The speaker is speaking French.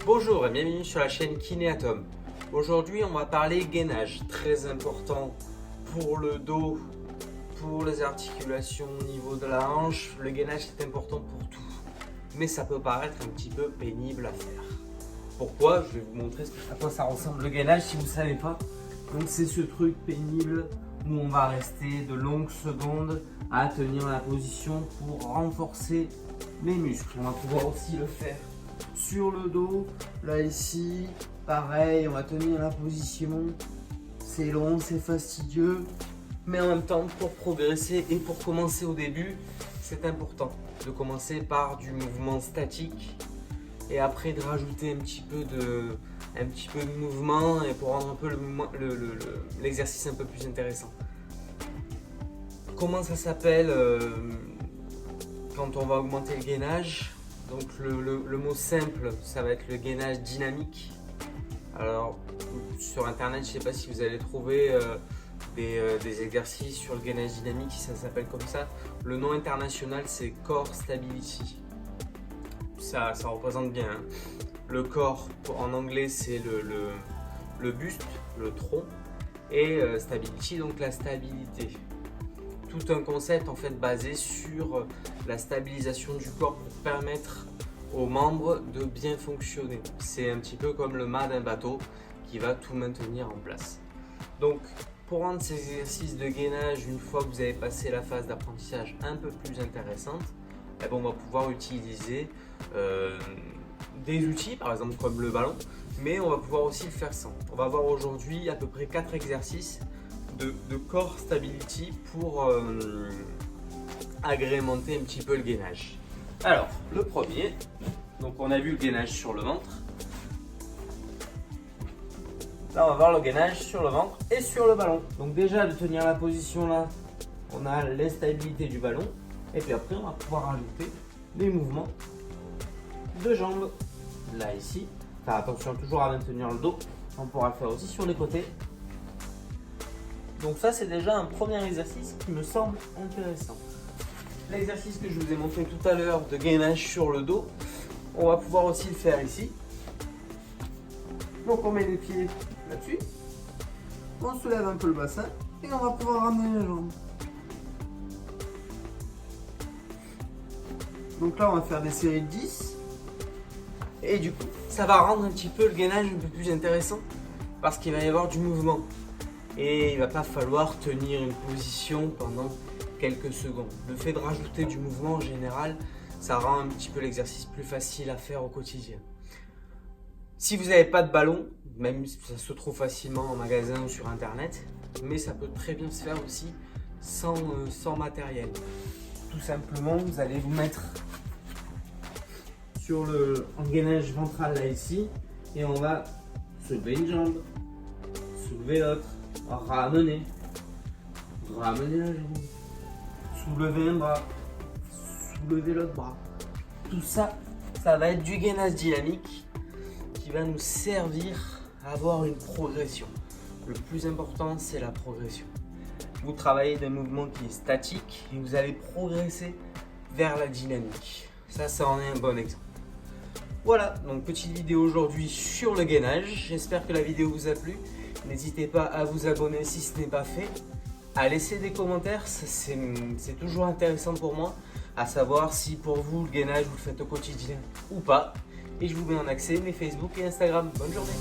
Bonjour et bienvenue sur la chaîne Kinéatom. Aujourd'hui on va parler gainage, très important pour le dos, pour les articulations au niveau de la hanche. Le gainage est important pour tout, mais ça peut paraître un petit peu pénible à faire. Pourquoi? Je vais vous montrer à quoi ça ressemble le gainage si vous ne savez pas. Donc c'est ce truc pénible où on va rester de longues secondes à tenir la position pour renforcer les muscles. On va pouvoir aussi le faire sur le dos, là ici, pareil, on va tenir la position. C'est long, c'est fastidieux, mais en même temps pour progresser et pour commencer au début, c'est important de commencer par du mouvement statique et après de rajouter un petit peu de mouvement et pour rendre un peu l'exercice un peu plus intéressant. Comment ça s'appelle quand on va augmenter le gainage? Donc le mot simple, ça va être le gainage dynamique. Alors sur internet, je ne sais pas si vous allez trouver des exercices sur le gainage dynamique, si ça s'appelle comme ça. Le nom international, c'est Core Stability. Ça représente bien, hein. Le corps en anglais, c'est le buste, le tronc, et stability, donc la stabilité. Tout un concept en fait basé sur la stabilisation du corps pour permettre aux membres de bien fonctionner. C'est un petit peu comme le mât d'un bateau qui va tout maintenir en place. Donc pour rendre ces exercices de gainage, une fois que vous avez passé la phase d'apprentissage un peu plus intéressante, on va pouvoir utiliser des outils par exemple comme le ballon, mais on va pouvoir aussi le faire sans. On va voir aujourd'hui à peu près 4 exercices de core stability pour agrémenter un petit peu le gainage. Alors le premier, donc on a vu le gainage sur le ventre. Là on va voir le gainage sur le ventre et sur le ballon. Donc déjà de tenir la position là, on a l'instabilité du ballon et puis après on va pouvoir ajouter des mouvements de jambes. Là ici, faire attention toujours à maintenir le dos. On pourra le faire aussi sur les côtés. Donc ça c'est déjà un premier exercice qui me semble intéressant. L'exercice que je vous ai montré tout à l'heure de gainage sur le dos, on va pouvoir aussi le faire ici. Donc on met les pieds là-dessus, on soulève un peu le bassin et on va pouvoir ramener les jambes. Donc là on va faire des séries de 10 et du coup ça va rendre un petit peu le gainage un peu plus intéressant parce qu'il va y avoir du mouvement. Et il ne va pas falloir tenir une position pendant quelques secondes. Le fait de rajouter du mouvement en général, ça rend un petit peu l'exercice plus facile à faire au quotidien. Si vous n'avez pas de ballon, même si ça se trouve facilement en magasin ou sur internet, mais ça peut très bien se faire aussi sans matériel. Tout simplement, vous allez vous mettre sur le gainage ventral là ici et on va soulever une jambe, soulever l'autre. Ramener la jambe, soulever un bras, soulever l'autre bras. Tout ça, ça va être du gainage dynamique qui va nous servir à avoir une progression. Le plus important, c'est la progression. Vous travaillez d'un mouvement qui est statique et vous allez progresser vers la dynamique. Ça en est un bon exemple. Voilà, donc petite vidéo aujourd'hui sur le gainage. J'espère que la vidéo vous a plu. N'hésitez pas à vous abonner si ce n'est pas fait, à laisser des commentaires, c'est toujours intéressant pour moi, à savoir si pour vous le gainage vous le faites au quotidien ou pas. Et je vous mets en accès mes Facebook et Instagram. Bonne journée.